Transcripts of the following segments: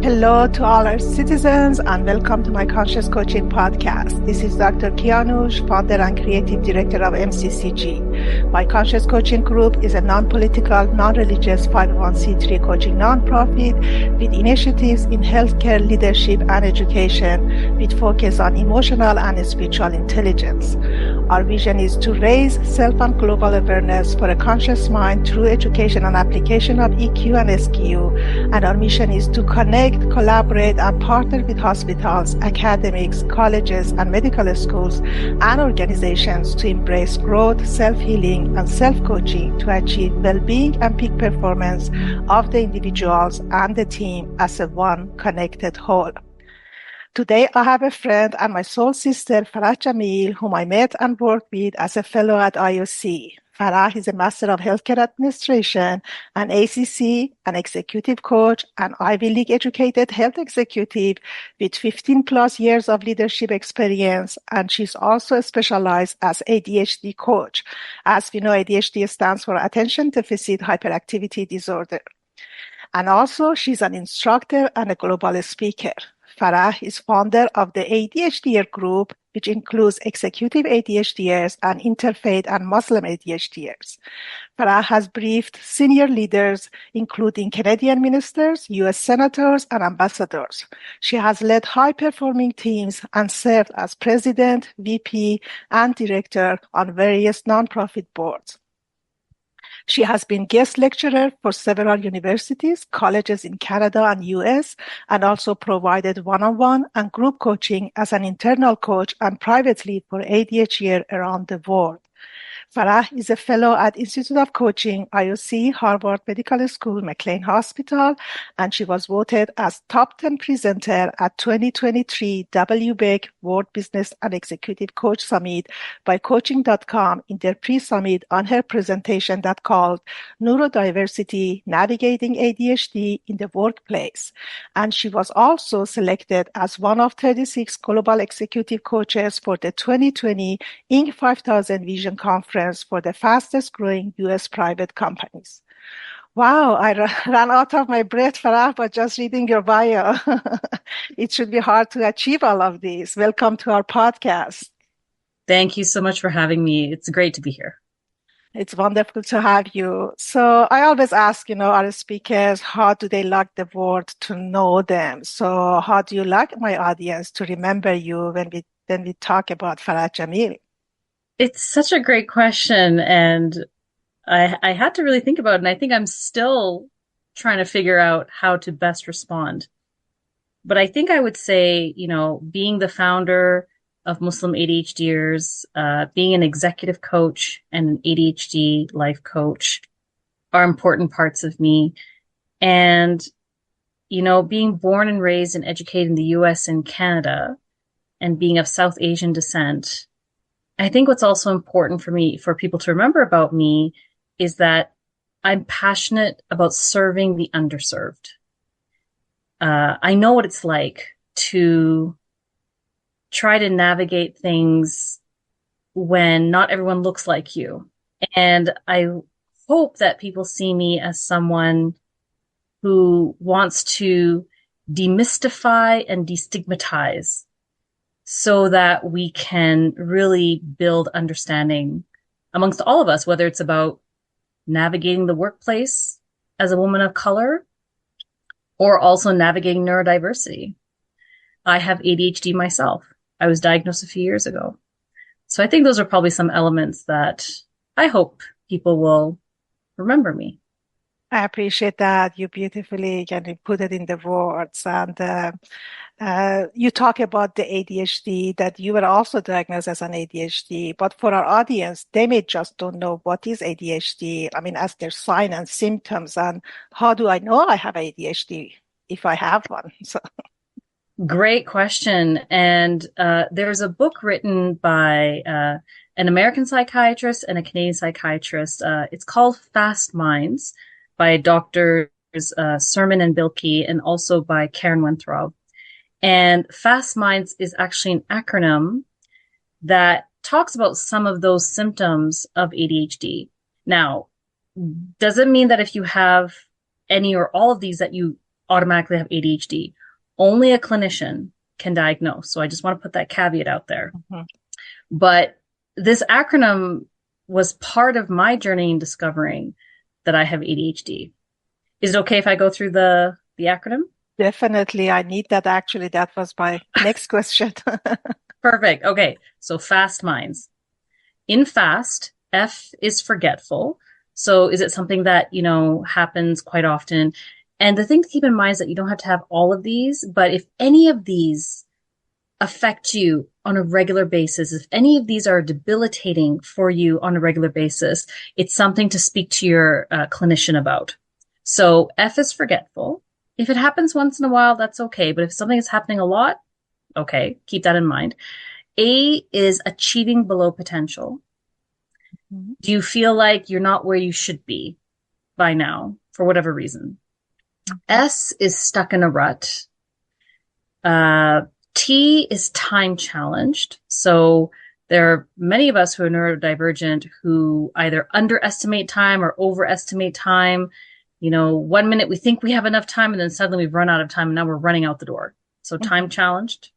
Hello to all our citizens and welcome to my Conscious Coaching Podcast. This is Dr. Kianush, founder and creative director of MCCG. My Conscious Coaching Group is a non-political, non-religious 501c3 coaching nonprofit with initiatives in healthcare, leadership, and education with focus on emotional and spiritual intelligence. Our vision is to raise self and global awareness for a conscious mind through education and application of EQ and SQ, and our mission is to connect, collaborate, and partner with hospitals, academics, colleges, and medical schools and organizations to embrace growth, self-healing, and self-coaching to achieve well-being and peak performance of the individuals and the team as a one connected whole. Today, I have a friend and my soul sister, Farah Jamil, whom I met and worked with as a fellow at IOC. Farah is a Master of Healthcare Administration, an ACC, an executive coach, an Ivy League educated health executive with 15 plus years of leadership experience, and she's also specialized as ADHD coach. As we know, ADHD stands for Attention Deficit Hyperactivity Disorder. And also, she's an instructor and a global speaker. Farah is founder of the ADHD group, which includes executive ADHDers and interfaith and Muslim ADHDers. Farah has briefed senior leaders, including Canadian ministers, U.S. senators, and ambassadors. She has led high-performing teams and served as president, VP, and director on various nonprofit boards. She has been guest lecturer for several universities, colleges in Canada and US, and also provided one-on-one and group coaching as an internal coach and privately for ADHD around the world. Farah is a fellow at Institute of Coaching, IOC, Harvard Medical School, McLean Hospital, and she was voted as top 10 presenter at 2023 WBEC World Business and Executive Coach Summit by Coaching.com in their pre-summit on her presentation that called Neurodiversity, Navigating ADHD in the Workplace. And she was also selected as one of 36 global executive coaches for the 2020 Inc. 5000 Vision Conference for the fastest growing U.S. private companies. Wow, I ran out of my breath, Farah, but just reading your bio. It should be hard to achieve all of this. Welcome to our podcast. Thank you so much for having me. It's great to be here. It's wonderful to have you. So I always ask, our speakers, how do they like the world to know them? So how do you like my audience to remember you when we talk about Farah Jamil? It's such a great question, and I had to really think about it, and I think I'm still trying to figure out how to best respond. But I think I would say, being the founder of Muslim ADHDers, being an executive coach and an ADHD life coach are important parts of me. And, being born and raised and educated in the US and Canada and being of South Asian descent, I think what's also important for people to remember about me is that I'm passionate about serving the underserved. I know what it's like to try to navigate things when not everyone looks like you. And I hope that people see me as someone who wants to demystify and destigmatize so that we can really build understanding amongst all of us, whether it's about navigating the workplace as a woman of color or also navigating neurodiversity. I have ADHD myself. I was diagnosed a few years ago. So I think those are probably some elements that I hope people will remember me. I appreciate that. You beautifully can put it in the words. And you talk about the ADHD, that you were also diagnosed as an ADHD. But for our audience, they may just don't know what is ADHD. I mean, as their sign and symptoms. And how do I know I have ADHD if I have one? So. Great question. And there's a book written by an American psychiatrist and a Canadian psychiatrist. It's called Fast Minds, by Drs. Sermon and Bilkey, and also by Karen Wenthrop. And Fast Minds is actually an acronym that talks about some of those symptoms of ADHD. Now, doesn't mean that if you have any or all of these that you automatically have ADHD. Only a clinician can diagnose. So I just want to put that caveat out there. Mm-hmm. But this acronym was part of my journey in discovering that I have ADHD. Is it okay if I go through the acronym? Definitely. I need that. Actually, that was my next question. Perfect. Okay. So fast minds. In fast, F is forgetful. So is it something that, happens quite often? And the thing to keep in mind is that you don't have to have all of these, but if any of these affect you on a regular basis, if any of these are debilitating for you on a regular basis, it's something to speak to your clinician about. So F is forgetful. If it happens once in a while, that's okay. But if something is happening a lot, okay, keep that in mind. A is achieving below potential. Mm-hmm. Do you feel like you're not where you should be by now for whatever reason? Mm-hmm. S is stuck in a rut. T is time challenged. So there are many of us who are neurodivergent who either underestimate time or overestimate time. 1 minute we think we have enough time and then suddenly we've run out of time and now we're running out the door. So time challenged.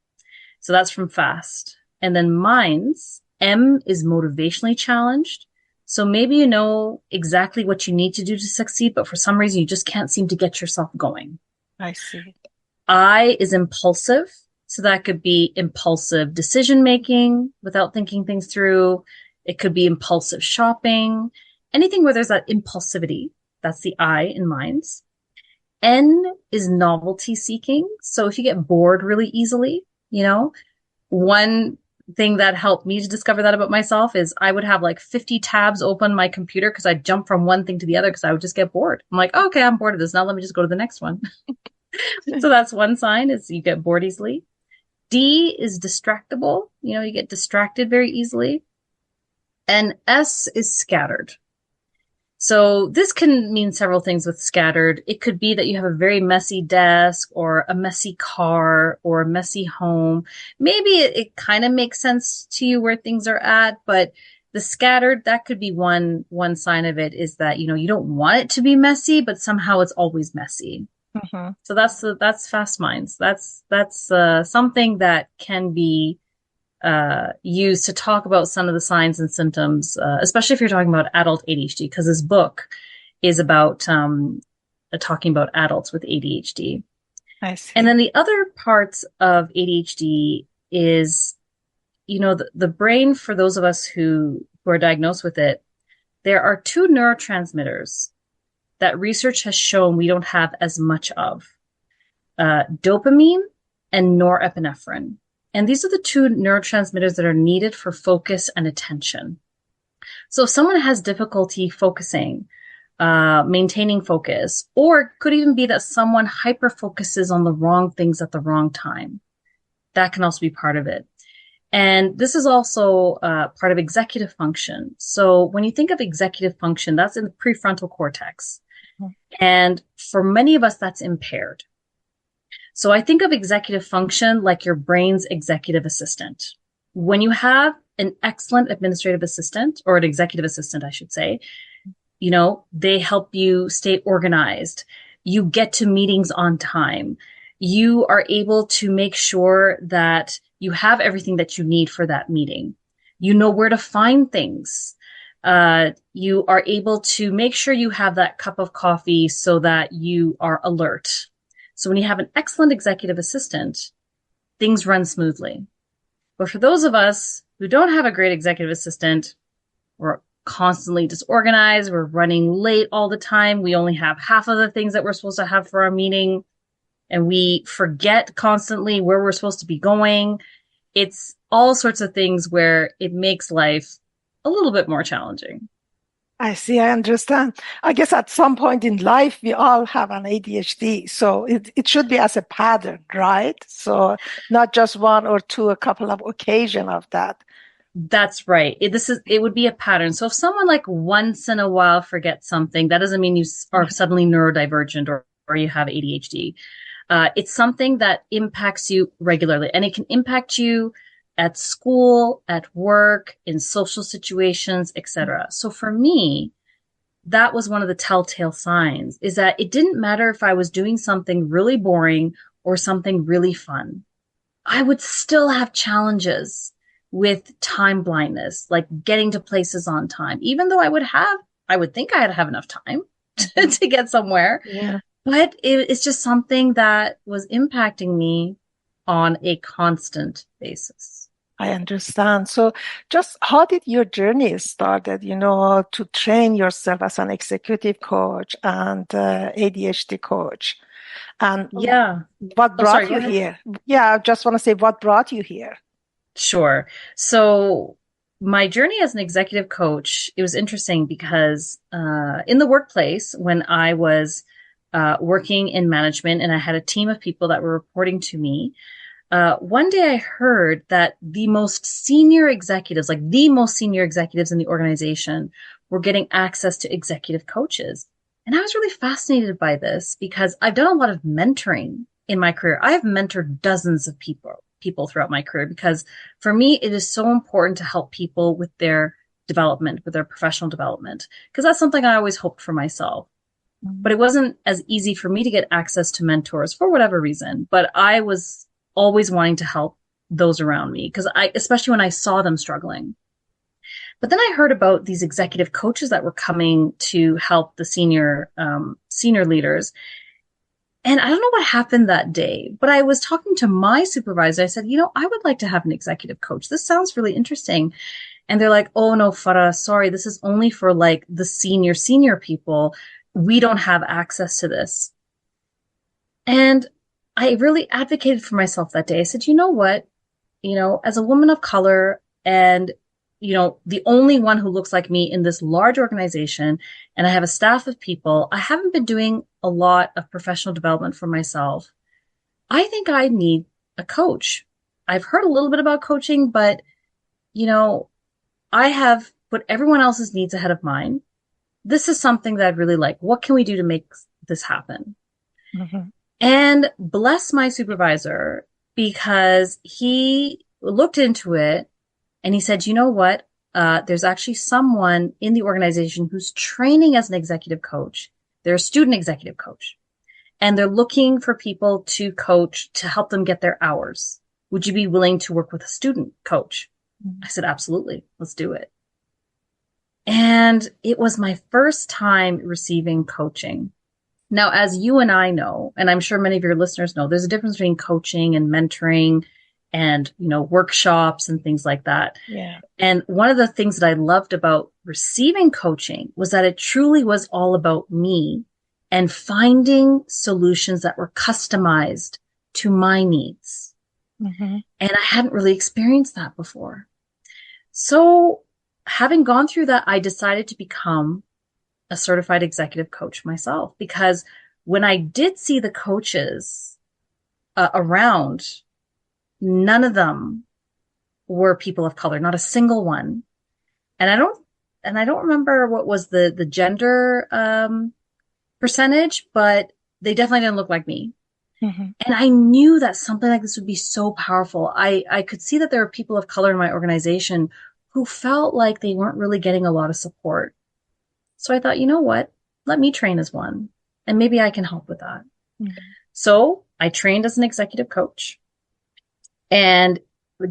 So that's from fast. And then minds, M is motivationally challenged. So maybe you know exactly what you need to do to succeed, but for some reason you just can't seem to get yourself going. I see. I is impulsive. So that could be impulsive decision making without thinking things through. It could be impulsive shopping, anything where there's that impulsivity. That's the I in minds. N is novelty seeking. So if you get bored really easily, one thing that helped me to discover that about myself is I would have like 50 tabs open on my computer because I'd jump from one thing to the other because I would just get bored. I'm like, okay, I'm bored of this. Now let me just go to the next one. So that's one sign is you get bored easily. D is distractible. You get distracted very easily. And S is scattered. So this can mean several things with scattered. It could be that you have a very messy desk or a messy car or a messy home. Maybe it kind of makes sense to you where things are at, but the scattered, that could be one sign of it is that, you don't want it to be messy, but somehow it's always messy. Mm-hmm. So that's fast minds. That's something that can be used to talk about some of the signs and symptoms, especially if you're talking about adult ADHD, because this book is about talking about adults with ADHD. I see. And then the other parts of ADHD is, the brain, for those of us who are diagnosed with it, there are two neurotransmitters that research has shown we don't have as much of, dopamine and norepinephrine. And these are the two neurotransmitters that are needed for focus and attention. So if someone has difficulty focusing, maintaining focus, or it could even be that someone hyper-focuses on the wrong things at the wrong time, that can also be part of it. And this is also part of executive function. So when you think of executive function, that's in the prefrontal cortex. Mm-hmm. And for many of us, that's impaired. So I think of executive function like your brain's executive assistant. When you have an excellent administrative assistant, or an executive assistant, I should say, they help you stay organized. You get to meetings on time. You are able to make sure that you have everything that you need for that meeting. You know where to find things. You are able to make sure you have that cup of coffee so that you are alert. So when you have an excellent executive assistant, things run smoothly. But for those of us who don't have a great executive assistant, we're constantly disorganized. We're running late all the time. We only have half of the things that we're supposed to have for our meeting. And we forget constantly where we're supposed to be going. It's all sorts of things where it makes life a little bit more challenging. I see. I understand. I guess at some point in life, we all have an ADHD. So it should be as a pattern, right? So not just one or two, a couple of occasions of that. That's right. It would be a pattern. So if someone like once in a while forgets something, that doesn't mean you are suddenly neurodivergent or you have ADHD. It's something that impacts you regularly, and it can impact you at school, at work, in social situations, etc. So for me, that was one of the telltale signs, is that it didn't matter if I was doing something really boring or something really fun. I would still have challenges with time blindness, like getting to places on time, even though I would think I'd have enough time to get somewhere. Yeah. But it's just something that was impacting me on a constant basis. I understand. So just how did your journey started, to train yourself as an executive coach and ADHD coach? And Yeah. what Oh, sorry, brought go you ahead. here? Yeah, I just want to say what brought you here. Sure. So my journey as an executive coach, it was interesting because in the workplace, when I was working in management and I had a team of people that were reporting to me, one day I heard that the most senior executives in the organization were getting access to executive coaches. And I was really fascinated by this because I've done a lot of mentoring in my career. I have mentored dozens of people throughout my career because for me, it is so important to help people with their development, with their professional development, because that's something I always hoped for myself. But it wasn't as easy for me to get access to mentors for whatever reason. But I was always wanting to help those around me because especially when I saw them struggling. But then I heard about these executive coaches that were coming to help the senior leaders. And I don't know what happened that day, but I was talking to my supervisor. I said, I would like to have an executive coach. This sounds really interesting. And they're like, oh no, Farah, sorry, this is only for like the senior people. We don't have access to this. And I really advocated for myself that day. I said, you know what? As a woman of color and, the only one who looks like me in this large organization, and I have a staff of people, I haven't been doing a lot of professional development for myself. I think I need a coach. I've heard a little bit about coaching, but, I have put everyone else's needs ahead of mine. This is something that I'd really like. What can we do to make this happen? Mm-hmm. And bless my supervisor, because he looked into it and he said, you know what? There's actually someone in the organization who's training as an executive coach. They're a student executive coach, and they're looking for people to coach to help them get their hours. Would you be willing to work with a student coach? I said, absolutely. Let's do it. And it was my first time receiving coaching. Now, as you and I know, and I'm sure many of your listeners know, there's a difference between coaching and mentoring and, workshops and things like that. Yeah. And one of the things that I loved about receiving coaching was that it truly was all about me and finding solutions that were customized to my needs. Mm-hmm. And I hadn't really experienced that before. So having gone through that, I decided to become a certified executive coach myself, because when I did see the coaches around, none of them were people of color, not a single one. And I don't remember what was the gender percentage, but they definitely didn't look like me. Mm-hmm. And I knew that something like this would be so powerful. I could see that there were people of color in my organization who felt like they weren't really getting a lot of support. So I thought, you know what? Let me train as one, and maybe I can help with that. Mm-hmm. So I trained as an executive coach, and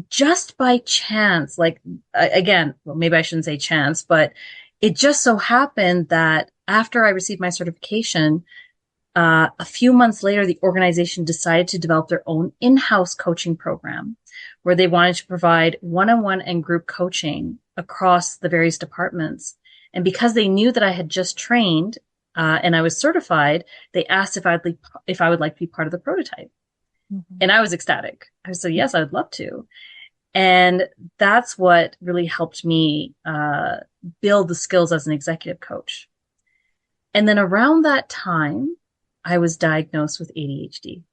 just by chance, maybe I shouldn't say chance, but it just so happened that after I received my certification, a few months later, the organization decided to develop their own in-house coaching program where they wanted to provide one-on-one and group coaching across the various departments. And because they knew that I had just trained and I was certified, they asked if I would like to be part of the prototype. Mm-hmm. And I was ecstatic. I said, yes, I'd love to. And that's what really helped me build the skills as an executive coach. And then around that time, I was diagnosed with ADHD.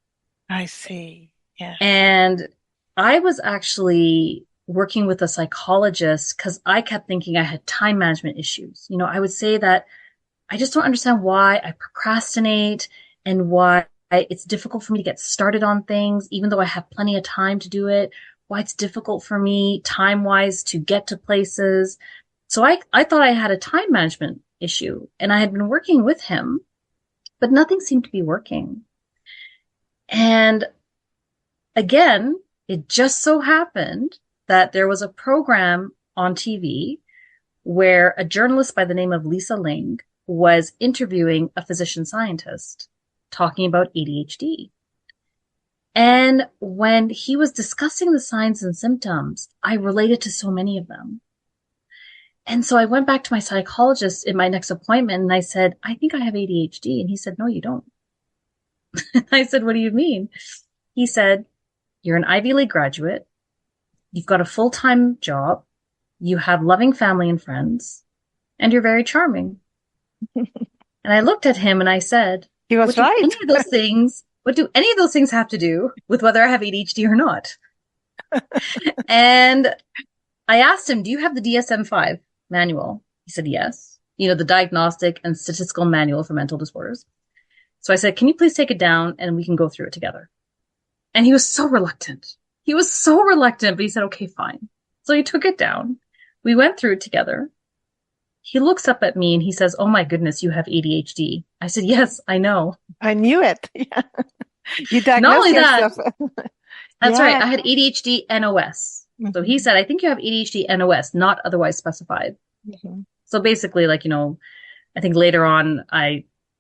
I see. Yeah. And I was actually working with a psychologist because I kept thinking I had time management issues. I would say that I just don't understand why I procrastinate and why it's difficult for me to get started on things, even though I have plenty of time to do it, why it's difficult for me time-wise to get to places. So I thought I had a time management issue. And I had been working with him, but nothing seemed to be working. And again, it just so happened that there was a program on TV where a journalist by the name of Lisa Ling was interviewing a physician scientist talking about ADHD. And when he was discussing the signs and symptoms, I related to so many of them. And so I went back to my psychologist in my next appointment and I said, I think I have ADHD. And he said, no, you don't. I said, what do you mean? He said, you're an Ivy League graduate. You've got a full-time job. You have loving family and friends, and you're very charming. And I looked at him and I said, he was right. What do any of those things have to do with whether I have ADHD or not? And I asked him, do you have the DSM-5 manual? He said, yes. You know, the Diagnostic and Statistical Manual for Mental Disorders. So I said, can you please take it down and we can go through it together? And he was so reluctant. But he said, okay, fine. So he took it down. We went through it together. He looks up at me and he says, oh my goodness, you have ADHD. I said, yes, I know. I knew it. Yeah. You diagnosed Not only yourself. that, that's right. I had ADHD NOS. Mm-hmm. So he said, I think you have ADHD NOS, not otherwise specified. Mm-hmm. So basically, like, you know, I think later on,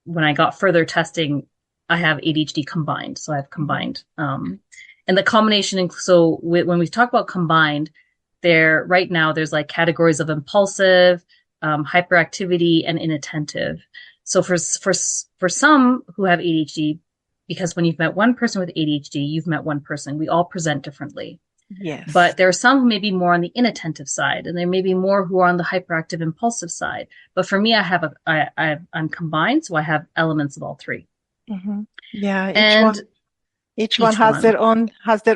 when I got further testing, I have ADHD combined. So I have combined. And the combination, so when we talk about combined, right now there's like categories of impulsive, hyperactivity, and inattentive. So for some who have ADHD, because when you've met one person with ADHD, you've met one person. We all present differently. Yes. But there are some who may be more on the inattentive side, and there may be more who are on the hyperactive, impulsive side. But for me, I'm combined, so I have elements of all three. Mm-hmm. Yeah. Each one has their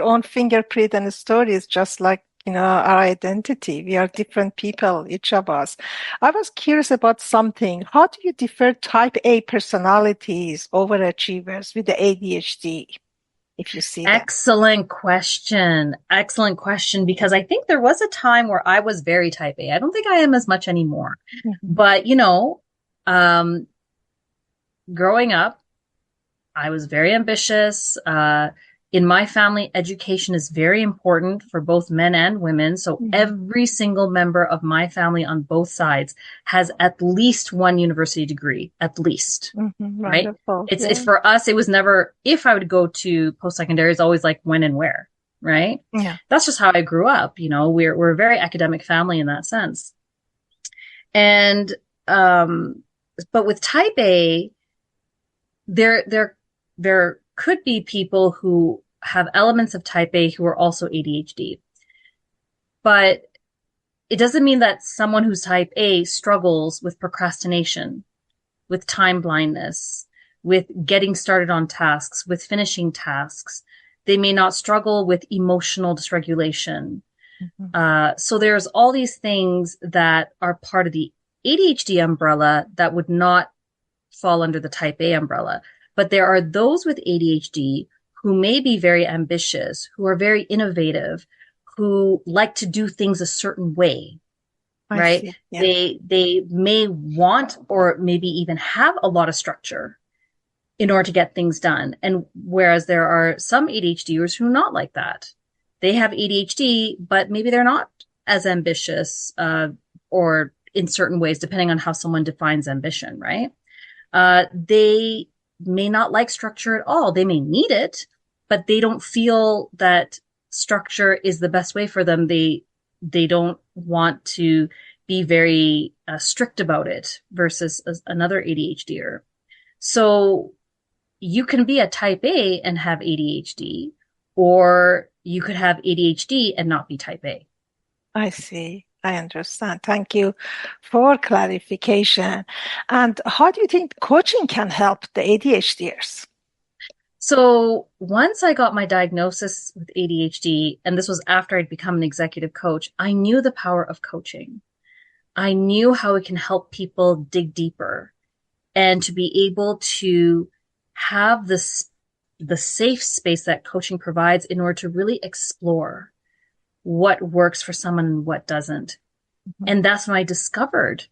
own fingerprint and stories, just like, you know, our identity. We are different people, each of us. I was curious about something. How do you differ type A personalities, overachievers with the ADHD? If you see that. Excellent question, because I think there was a time where I was very type A. I don't think I am as much anymore. Mm-hmm. But, you know, growing up, I was very ambitious. In my family, education is very important for both men and women. So mm-hmm. every single member of my family on both sides has at least one university degree, at least, mm-hmm. right? It's for us, it was never, if I would go to post-secondary, it's always like when and where, right? Yeah. That's just how I grew up. You know, we're a very academic family in that sense. And, but with type A, there could be people who have elements of type A who are also ADHD. But it doesn't mean that someone who's type A struggles with procrastination, with time blindness, with getting started on tasks, with finishing tasks. They may not struggle with emotional dysregulation. Mm-hmm. So there's all these things that are part of the ADHD umbrella that would not fall under the type A umbrella. But there are those with ADHD who may be very ambitious, who are very innovative, who like to do things a certain way, right? Yeah. They may want or maybe even have a lot of structure in order to get things done. And whereas there are some ADHDers who are not like that. They have ADHD, but maybe they're not as ambitious, or in certain ways, depending on how someone defines ambition, right? They may not like structure at all. They may need it, but they don't feel that structure is the best way for them. They don't want to be very strict about it versus another ADHDer. So you can be a type A and have ADHD, or you could have ADHD and not be type A. I see. I understand. Thank you for clarification. And how do you think coaching can help the ADHDers? So once I got my diagnosis with ADHD, and this was after I'd become an executive coach, I knew the power of coaching. I knew how it can help people dig deeper and to be able to have the safe space that coaching provides in order to really explore what works for someone and what doesn't. Mm-hmm. And that's when I discovered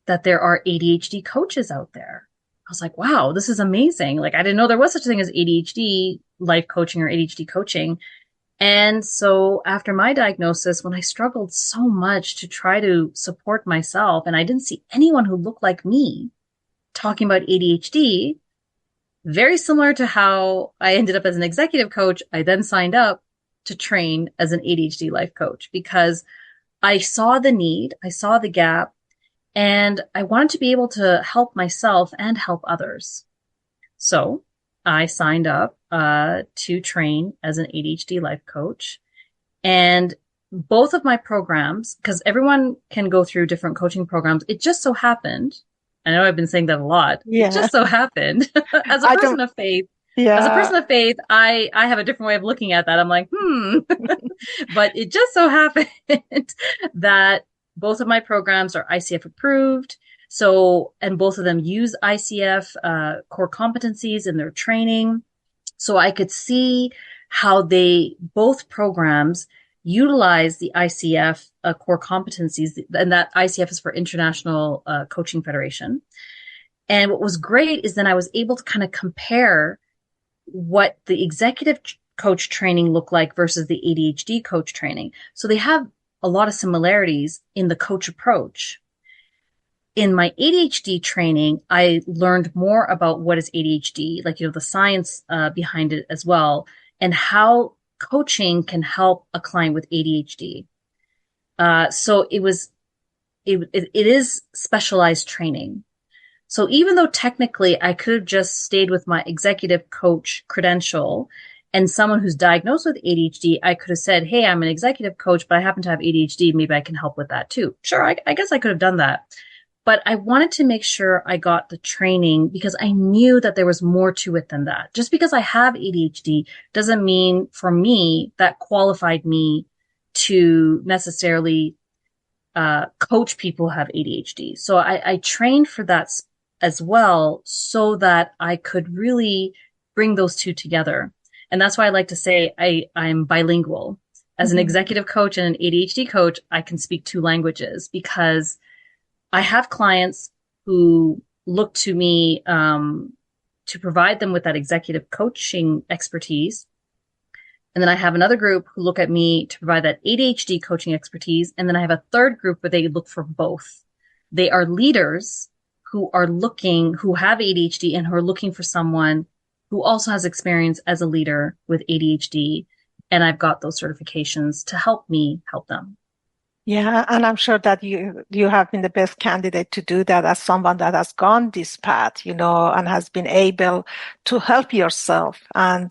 that there are ADHD coaches out there. I was like, wow, this is amazing. Like, I didn't know there was such a thing as ADHD life coaching or ADHD coaching. And so after my diagnosis, when I struggled so much to try to support myself and I didn't see anyone who looked like me talking about ADHD, very similar to how I ended up as an executive coach, I then signed up to train as an ADHD life coach because I saw the need, I saw the gap, and I wanted to be able to help myself and help others. So I signed up to train as an ADHD life coach. And both of my programs, because everyone can go through different coaching programs, it just so happened, I know I've been saying that a lot, Yeah. it just so happened, as a person of faith, I have a different way of looking at that. I'm like, but it just so happened that both of my programs are ICF approved. So, and both of them use ICF core competencies in their training. So I could see how both programs utilize the ICF core competencies, and that ICF is for International Coaching Federation. And what was great is then I was able to kind of compare what the executive coach training looked like versus the ADHD coach training. So they have a lot of similarities in the coach approach. In my ADHD training, I learned more about what is ADHD, like, the science behind it as well, and how coaching can help a client with ADHD. So it is specialized training. So even though technically I could have just stayed with my executive coach credential and someone who's diagnosed with ADHD, I could have said, hey, I'm an executive coach, but I happen to have ADHD. Maybe I can help with that too. Sure, I guess I could have done that. But I wanted to make sure I got the training because I knew that there was more to it than that. Just because I have ADHD doesn't mean for me that qualified me to necessarily coach people who have ADHD. So I trained for that as well so that I could really bring those two together. And that's why I like to say I'm bilingual. As an executive coach and an ADHD coach, I can speak two languages because I have clients who look to me to provide them with that executive coaching expertise. And then I have another group who look at me to provide that ADHD coaching expertise. And then I have a third group where they look for both. They are leaders who have ADHD and who are looking for someone who also has experience as a leader with ADHD. And I've got those certifications to help me help them. Yeah, and I'm sure that you have been the best candidate to do that as someone that has gone this path, and has been able to help yourself. And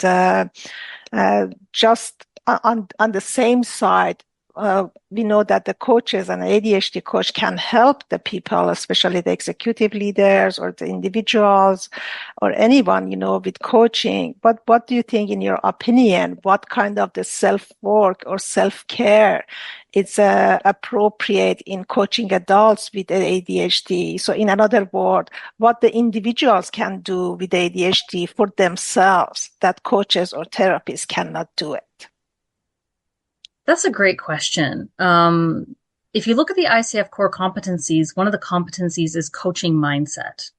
just on the same side, we know that the coaches and ADHD coach can help the people, especially the executive leaders or the individuals or anyone, with coaching. But what do you think, in your opinion, what kind of the self-work or self-care is appropriate in coaching adults with ADHD? So in another word, what the individuals can do with ADHD for themselves that coaches or therapists cannot do it? That's a great question. If you look at the ICF core competencies, one of the competencies is coaching mindset.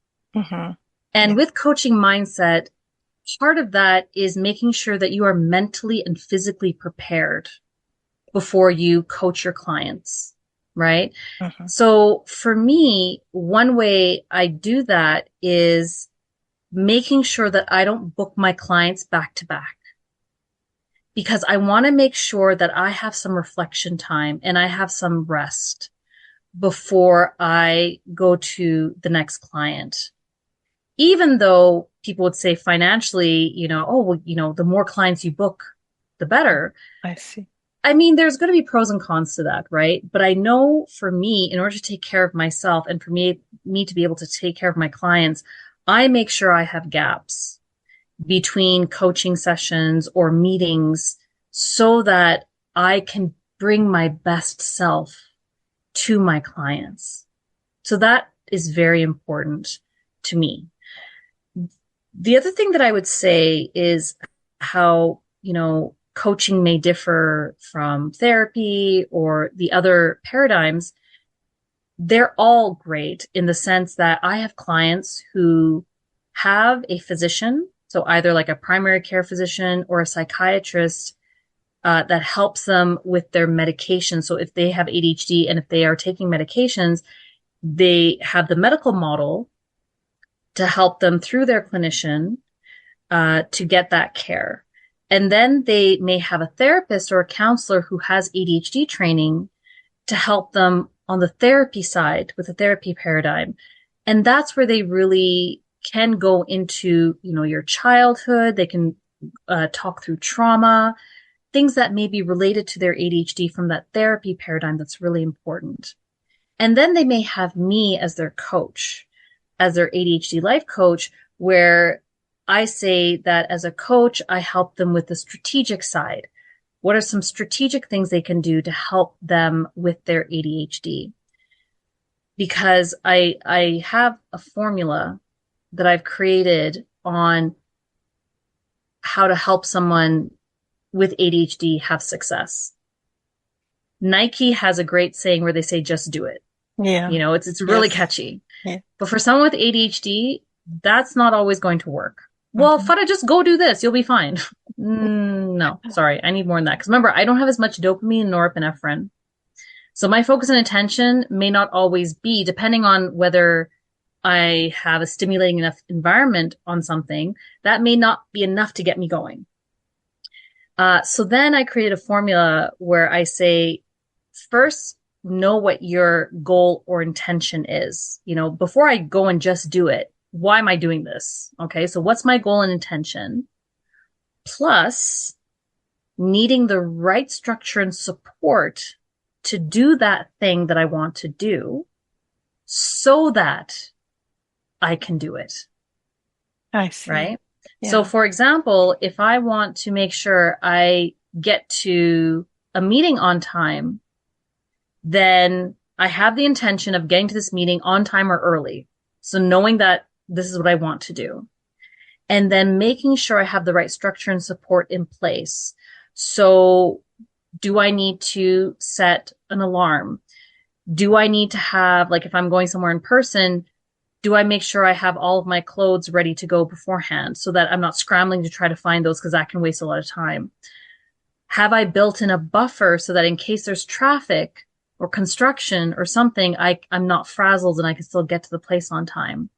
And with coaching mindset, part of that is making sure that you are mentally and physically prepared before you coach your clients, right? So for me, one way I do that is making sure that I don't book my clients back to back. Because I want to make sure that I have some reflection time and I have some rest before I go to the next client. Even though people would say financially, the more clients you book, the better. I see. I mean, there's going to be pros and cons to that, right? But I know for me, in order to take care of myself and for me to be able to take care of my clients, I make sure I have gaps between coaching sessions or meetings so that I can bring my best self to my clients. So that is very important to me. The other thing that I would say is how, coaching may differ from therapy or the other paradigms. they're all great in the sense that I have clients who have a physician, so either like a primary care physician or a psychiatrist that helps them with their medication. So if they have ADHD and if they are taking medications, they have the medical model to help them through their clinician to get that care. And then they may have a therapist or a counselor who has ADHD training to help them on the therapy side with the therapy paradigm. And that's where they really can go into, your childhood. They can talk through trauma, things that may be related to their ADHD from that therapy paradigm that's really important. And then they may have me as their coach, as their ADHD life coach, where I say that as a coach, I help them with the strategic side. What are some strategic things they can do to help them with their ADHD? Because I have a formula that I've created on how to help someone with ADHD have success. Nike has a great saying where they say, just do it. Yeah. It's really catchy. Yeah. But for someone with ADHD, that's not always going to work. Well, Farah, just go do this. You'll be fine. No, sorry. I need more than that. Because remember, I don't have as much dopamine, norepinephrine. So my focus and attention may not always be, depending on whether I have a stimulating enough environment on something, that may not be enough to get me going. So then I created a formula where I say, first, know what your goal or intention is. Before I go and just do it, why am I doing this? Okay, so what's my goal and intention? Plus, needing the right structure and support to do that thing that I want to do so that I can do it. I see. Right? Yeah. So for example, if I want to make sure I get to a meeting on time, then I have the intention of getting to this meeting on time or early. So knowing that this is what I want to do. And then making sure I have the right structure and support in place. So do I need to set an alarm? Do I need to have, like if I'm going somewhere in person, do I make sure I have all of my clothes ready to go beforehand so that I'm not scrambling to try to find those because that can waste a lot of time? Have I built in a buffer so that in case there's traffic or construction or something, I'm not frazzled and I can still get to the place on time?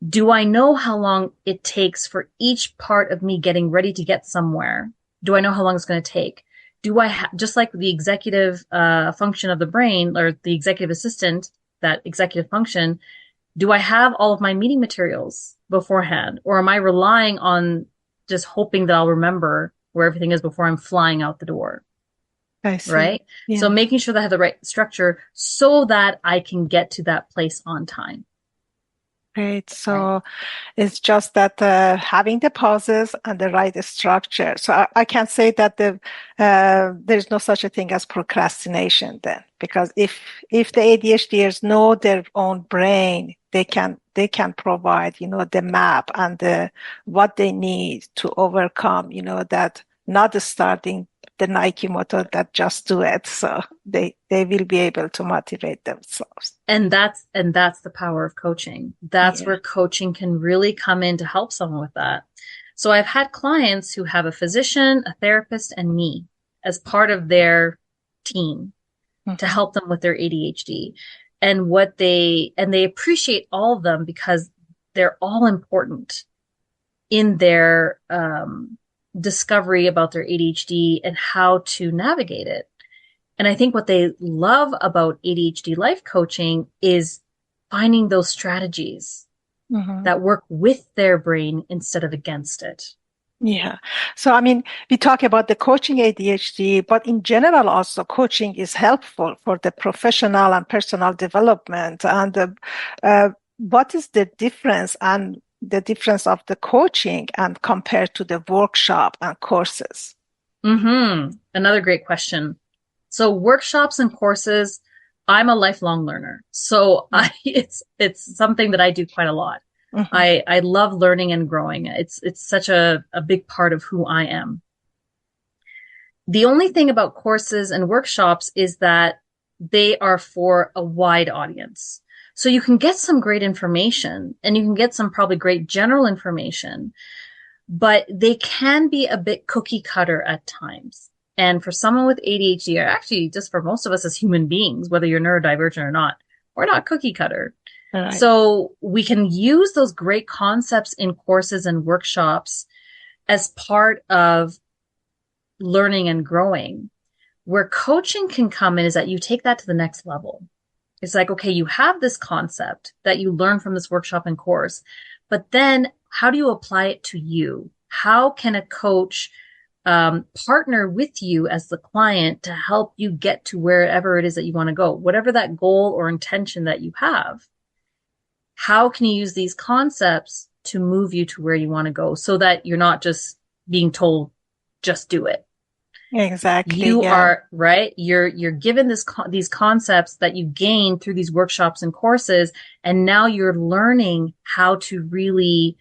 Do I know how long it takes for each part of me getting ready to get somewhere? Do I know how long it's going to take? Do I just like the executive function of the brain or the executive assistant, that executive function, do I have all of my meeting materials beforehand? Or am I relying on just hoping that I'll remember where everything is before I'm flying out the door? I see. Right? Yeah. So making sure that I have the right structure so that I can get to that place on time. Great. So it's just that having the pauses and the right structure. So I can say that there's no such a thing as procrastination then, because if the ADHDers know their own brain, they can provide, the map and what they need to overcome, that not starting the Nike motto that just do it. So they will be able to motivate themselves. And that's the power of coaching. That's where coaching can really come in to help someone with that. So I've had clients who have a physician, a therapist, and me as part of their team to help them with their ADHD. And they appreciate all of them because they're all important in their discovery about their ADHD and how to navigate it. And I think what they love about ADHD life coaching is finding those strategies that work with their brain instead of against it. Yeah. So, I mean, we talk about the coaching ADHD, but in general, also coaching is helpful for the professional and personal development. And what is the difference and the difference of the coaching and compared to the workshop and courses? Another great question. So workshops and courses, I'm a lifelong learner. So it's something that I do quite a lot. I love learning and growing. It's such a big part of who I am. The only thing about courses and workshops is that they are for a wide audience. So you can get some great information and you can get some probably great general information, but they can be a bit cookie cutter at times. And for someone with ADHD, or actually just for most of us as human beings, whether you're neurodivergent or not, we're not cookie cutter. Right. So we can use those great concepts in courses and workshops as part of learning and growing. Where coaching can come in is that you take that to the next level. It's like, okay, you have this concept that you learn from this workshop and course, but then how do you apply it to you? How can a coach partner with you as the client to help you get to wherever it is that you want to go, whatever that goal or intention that you have? How can you use these concepts to move you to where you want to go so that you're not just being told, just do it? Exactly. You are right. You're given these concepts that you gain through these workshops and courses, and now you're learning how to really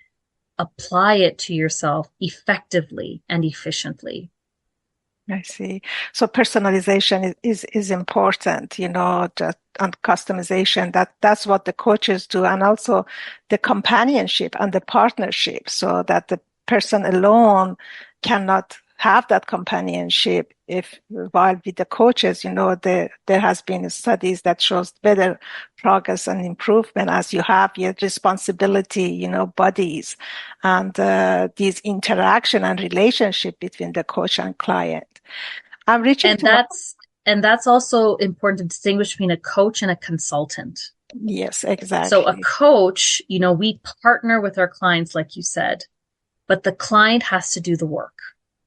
apply it to yourself effectively and efficiently. I see. So personalization is important, just and customization. That's what the coaches do, and also the companionship and the partnership, so that the person alone cannot have that companionship while with the coaches, there has been studies that shows better progress and improvement as you have your responsibility, buddies, and these interaction and relationship between the coach and client. I'm reaching and that's also important to distinguish between a coach and a consultant. Yes, exactly. So a coach, we partner with our clients, like you said, but the client has to do the work.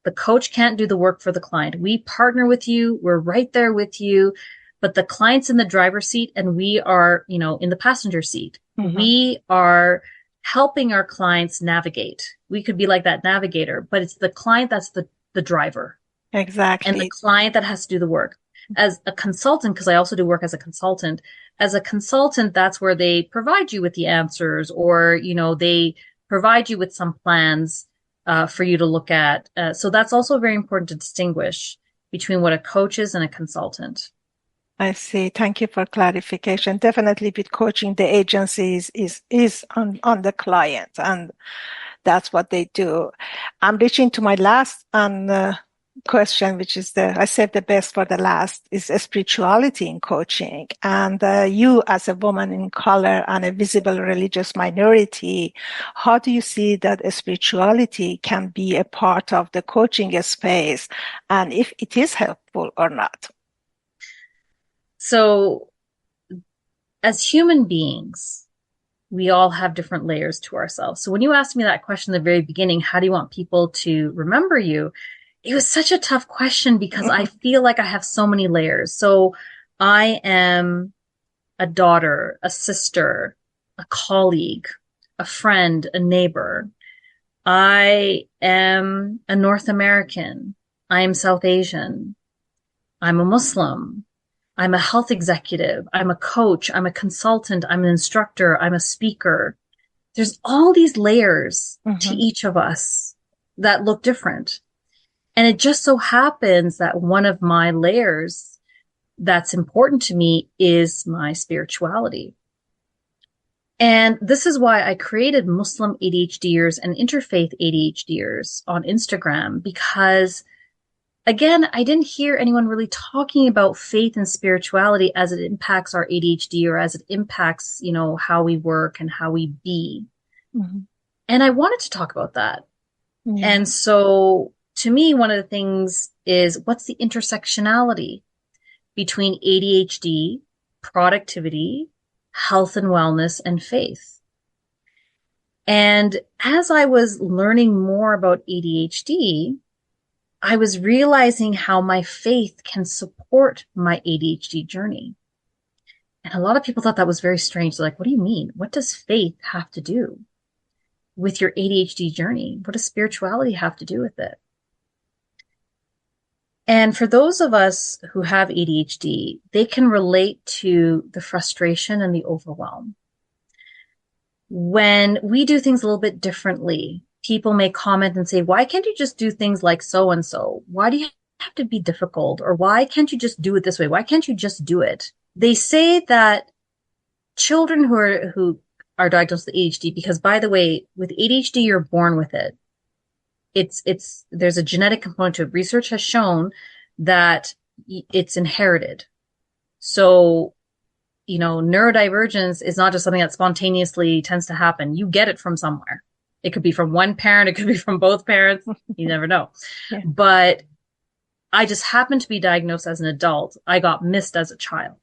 The coach can't do the work for the client. We partner with you. We're right there with you, but the client's in the driver's seat and we are, in the passenger seat. Mm-hmm. We are helping our clients navigate. We could be like that navigator, but it's the client that's the driver. Exactly. And the client that has to do the work. As a consultant, because I also do work as a consultant, that's where they provide you with the answers, or, they provide you with some plans for you to look at. So that's also very important to distinguish between what a coach is and a consultant. I see. Thank you for clarification. Definitely with coaching, the agency is on the client, and that's what they do. I'm reaching to my last question, which is I saved the best for the last, is spirituality in coaching. And you as a woman in color and a visible religious minority, how do you see that spirituality can be a part of the coaching space, and if it is helpful or not? So as human beings, we all have different layers to ourselves. So when you asked me that question at the very beginning, how do you want people to remember you? It was such a tough question because I feel like I have so many layers. So I am a daughter, a sister, a colleague, a friend, a neighbor. I am a North American. I am South Asian. I'm a Muslim. I'm a health executive. I'm a coach. I'm a consultant. I'm an instructor. I'm a speaker. There's all these layers to each of us that look different. And it just so happens that one of my layers that's important to me is my spirituality. And this is why I created Muslim ADHDers and Interfaith ADHDers on Instagram, because again, I didn't hear anyone really talking about faith and spirituality as it impacts our ADHD or as it impacts, how we work and how we be. Mm-hmm. And I wanted to talk about that. Yeah. And so to me, one of the things is, what's the intersectionality between ADHD, productivity, health and wellness, and faith? And as I was learning more about ADHD, I was realizing how my faith can support my ADHD journey. And a lot of people thought that was very strange. They're like, what do you mean? What does faith have to do with your ADHD journey? What does spirituality have to do with it? And for those of us who have ADHD, they can relate to the frustration and the overwhelm. When we do things a little bit differently, people may comment and say, why can't you just do things like so-and-so? Why do you have to be difficult? Or why can't you just do it this way? Why can't you just do it? They say that children who are diagnosed with ADHD, because by the way, with ADHD, you're born with it. There's a genetic component to it. Research has shown that it's inherited. So, neurodivergence is not just something that spontaneously tends to happen. You get it from somewhere. It could be from one parent. It could be from both parents. You never know. Yeah. But I just happened to be diagnosed as an adult. I got missed as a child.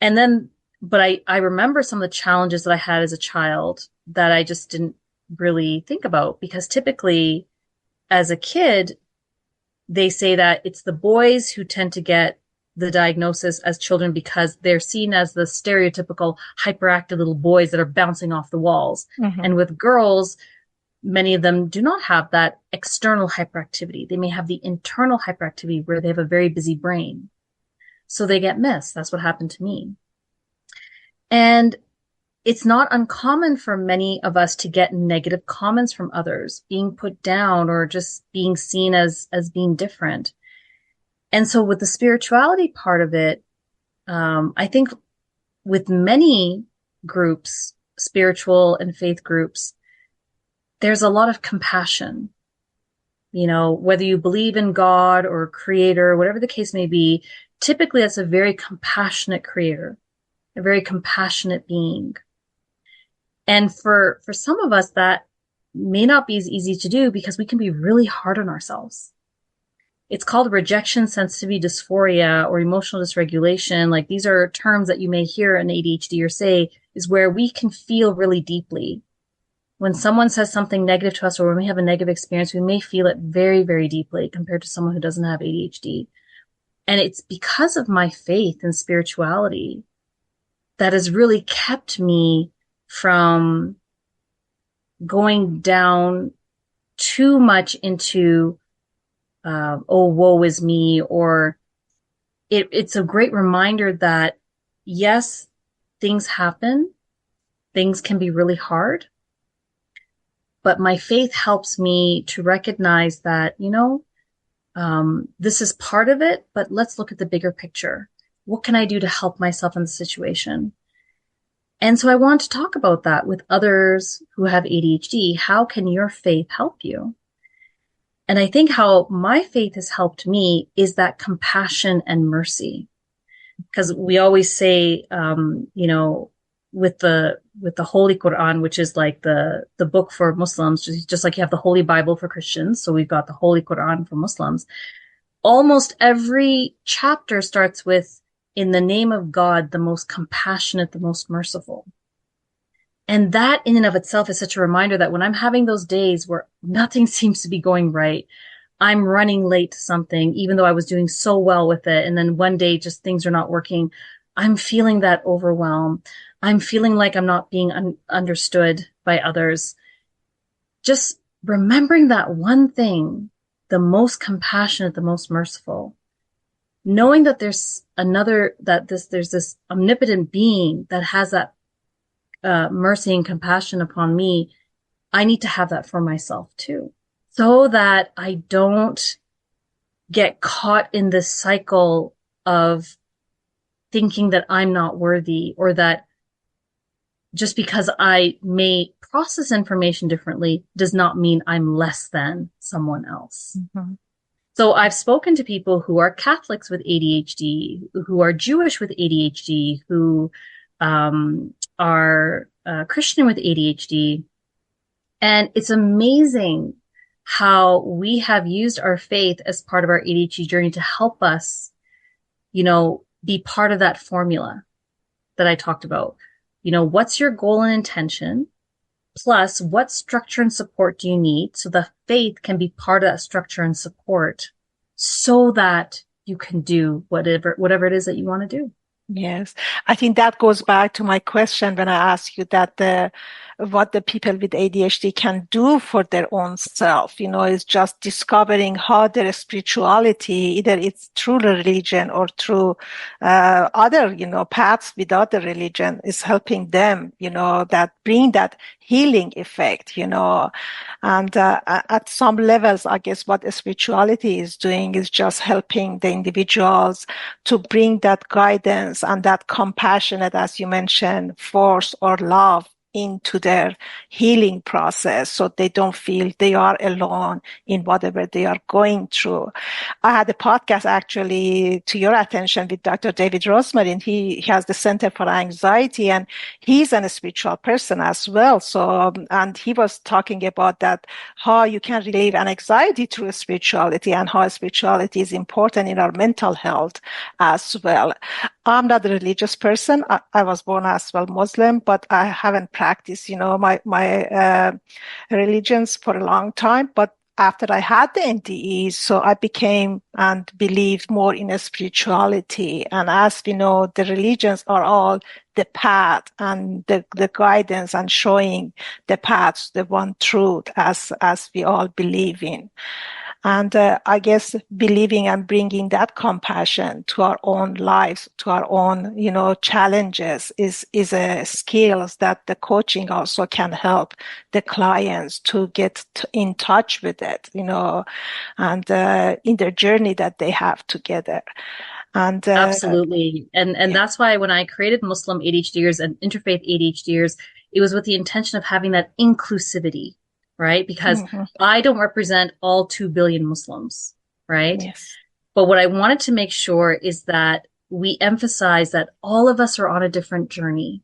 But I remember some of the challenges that I had as a child that I just didn't really think about, because typically as a kid, they say that it's the boys who tend to get the diagnosis as children because they're seen as the stereotypical hyperactive little boys that are bouncing off the walls. Mm-hmm. And with girls, many of them do not have that external hyperactivity. They may have the internal hyperactivity where they have a very busy brain. So they get missed. That's what happened to me. And it's not uncommon for many of us to get negative comments from others, being put down or just being seen as being different. And so with the spirituality part of it, I think with many groups, spiritual and faith groups, there's a lot of compassion. Whether you believe in God or creator, whatever the case may be, typically that's a very compassionate creator, a very compassionate being. And for some of us, that may not be as easy to do because we can be really hard on ourselves. It's called rejection sensitivity dysphoria or emotional dysregulation. Like, these are terms that you may hear an ADHD or say is where we can feel really deeply. When someone says something negative to us or when we have a negative experience, we may feel it very, very deeply compared to someone who doesn't have ADHD. And it's because of my faith and spirituality that has really kept me from going down too much into woe is me, or it's a great reminder that yes, things happen, things can be really hard, but my faith helps me to recognize that, this is part of it, but let's look at the bigger picture. What can I do to help myself in the situation? And so I want to talk about that with others who have ADHD. How can your faith help you? And I think how my faith has helped me is that compassion and mercy. Because we always say, with the Holy Quran, which is like the book for Muslims, just like you have the Holy Bible for Christians. So we've got the Holy Quran for Muslims. Almost every chapter starts with, in the name of God, the most compassionate, the most merciful. And that in and of itself is such a reminder that when I'm having those days where nothing seems to be going right, I'm running late to something, even though I was doing so well with it. And then one day just things are not working. I'm feeling that overwhelm. I'm feeling like I'm not being understood by others. Just remembering that one thing, the most compassionate, the most merciful, knowing that there's this omnipotent being that has that mercy and compassion upon me. I need to have that for myself too, so that I don't get caught in this cycle of thinking that I'm not worthy, or that just because I may process information differently does not mean I'm less than someone else. Mm-hmm. So I've spoken to people who are Catholics with ADHD, who are Jewish with ADHD, who are Christian with ADHD. And it's amazing how we have used our faith as part of our ADHD journey to help us, be part of that formula that I talked about. What's your goal and intention? Plus, what structure and support do you need? So the faith can be part of that structure and support so that you can do whatever it is that you want to do. Yes, I think that goes back to my question when I asked you that what the people with ADHD can do for their own self, is just discovering how their spirituality, either it's through the religion or through other, paths without the religion, is helping them, that bring that healing effect, and at some levels, I guess what spirituality is doing is just helping the individuals to bring that guidance and that compassionate, as you mentioned, force or love into their healing process so they don't feel they are alone in whatever they are going through. I had a podcast actually to your attention with Dr. David Rosmarin. He has the Center for Anxiety and he's a spiritual person as well. So, and he was talking about that, how you can relieve an anxiety through spirituality and how spirituality is important in our mental health as well. I'm not a religious person. I was born as well Muslim, but I haven't practiced, my religions for a long time. But after I had the NDE, so I became and believed more in a spirituality. And as we know, the religions are all the path and the guidance and showing the paths, the one truth as we all believe in. And I guess believing and bringing that compassion to our own lives, to our own, challenges is a skills that the coaching also can help the clients to get in touch with it, and in their journey that they have together. And absolutely. And that's why when I created Muslim ADHDers and interfaith ADHDers, it was with the intention of having that inclusivity, right? Because I don't represent all 2 billion Muslims, right? Yes. But what I wanted to make sure is that we emphasize that all of us are on a different journey,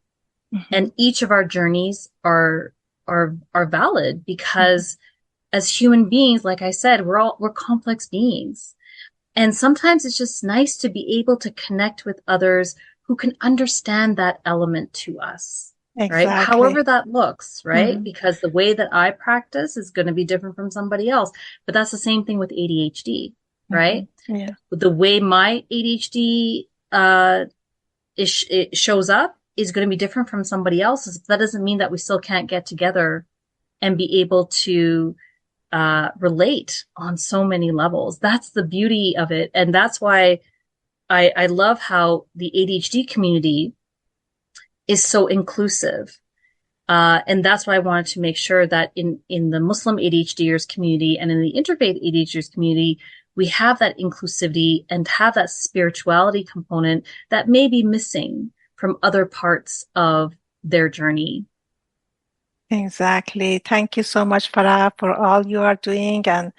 and each of our journeys are valid because as human beings, like I said, we're complex beings. And sometimes it's just nice to be able to connect with others who can understand that element to us. Exactly. Right? However that looks, right? Because the way that I practice is going to be different from somebody else. But that's the same thing with ADHD, right? Yeah. The way my ADHD it shows up is going to be different from somebody else's. That doesn't mean that we still can't get together and be able to relate on so many levels. That's the beauty of it. And that's why I love how the ADHD community is so inclusive. And that's why I wanted to make sure that in the Muslim ADHDers community and in the interfaith ADHDers community, we have that inclusivity and have that spirituality component that may be missing from other parts of their journey. Exactly. Thank you so much, Farah, for all you are doing and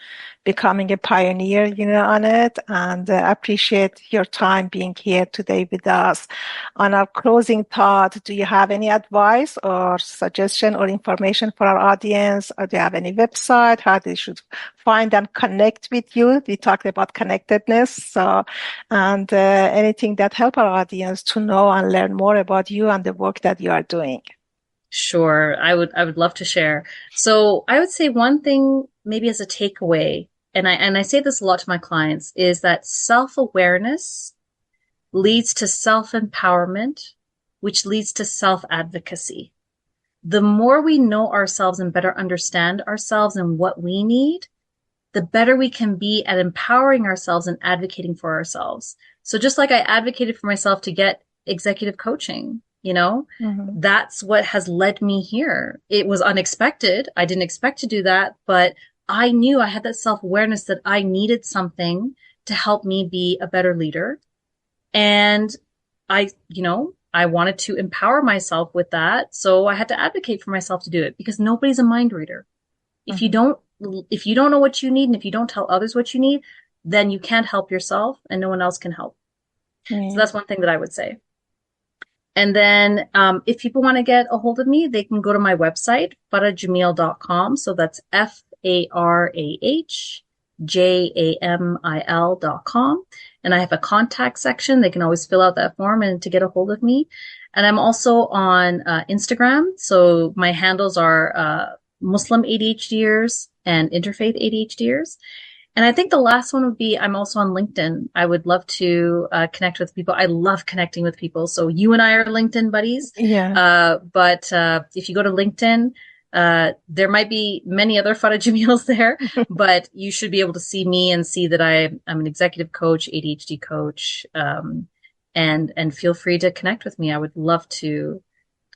becoming a pioneer, on it. And appreciate your time being here today with us. On our closing thought, do you have any advice or suggestion or information for our audience? Or do you have any website, how they should find and connect with you? We talked about connectedness. So, and anything that help our audience to know and learn more about you and the work that you are doing. Sure. I would love to share. So I would say one thing maybe as a takeaway, and I say this a lot to my clients, is that self-awareness leads to self-empowerment, which leads to self-advocacy. The more we know ourselves and better understand ourselves and what we need, the better we can be at empowering ourselves and advocating for ourselves. So just like I advocated for myself to get executive coaching, that's what has led me here. It was unexpected. I didn't expect to do that, but I knew I had that self-awareness that I needed something to help me be a better leader. And I wanted to empower myself with that. So I had to advocate for myself to do it because nobody's a mind reader. If you don't know what you need and if you don't tell others what you need, then you can't help yourself and no one else can help. So that's one thing that I would say. And then if people want to get a hold of me, they can go to my website, farahjamil.com. So that's FarahJamil.com. And I have a contact section. They can always fill out that form and to get a hold of me. And I'm also on Instagram. So my handles are Muslim ADHDers and Interfaith ADHDers. And I think the last one would be, I'm also on LinkedIn. I would love to connect with people. I love connecting with people. So you and I are LinkedIn buddies. Yeah. But if you go to LinkedIn, there might be many other Farah Jamils there, but you should be able to see me and see that I'm an executive coach, ADHD coach, and feel free to connect with me. I would love to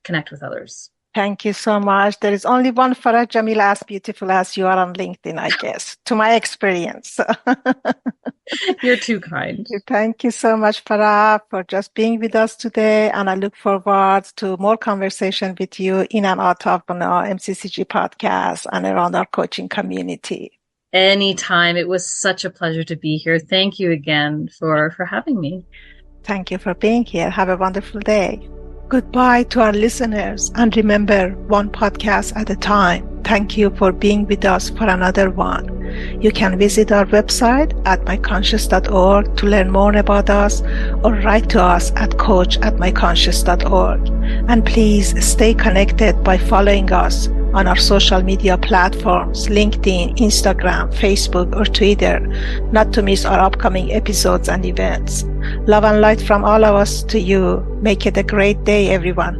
connect with others. Thank you so much. There is only one Farah Jamil as beautiful as you are on LinkedIn, I guess, to my experience. You're too kind. Thank you so much, Farah, for just being with us today. And I look forward to more conversation with you in and out of our MCCG podcast and around our coaching community. Anytime. It was such a pleasure to be here. Thank you again for having me. Thank you for being here. Have a wonderful day. Goodbye to our listeners. And remember, one podcast at a time. Thank you for being with us for another one. You can visit our website at myconscious.org to learn more about us, or write to us at coach@myconscious.org. And please stay connected by following us on our social media platforms, LinkedIn, Instagram, Facebook, or Twitter, not to miss our upcoming episodes and events. Love and light from all of us to you. Make it a great day, everyone.